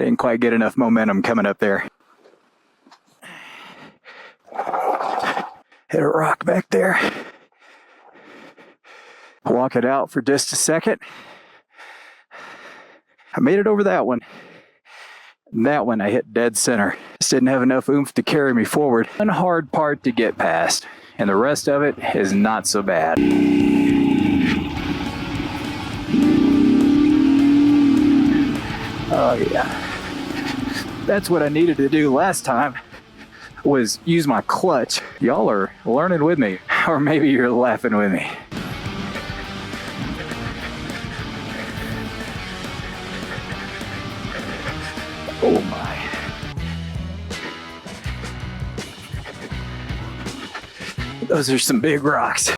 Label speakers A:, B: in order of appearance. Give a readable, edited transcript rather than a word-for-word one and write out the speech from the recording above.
A: didn't quite get enough momentum coming up there. Hit a rock back there. Walk it out for just a second. I made it over that one. That one I hit dead center. Just didn't have enough oomph to carry me forward. One hard part to get past, and the rest of it is not so bad. Oh yeah. That's what I needed to do last time, was use my clutch. Y'all are learning with me, or maybe you're laughing with me. Oh my. Those are some big rocks.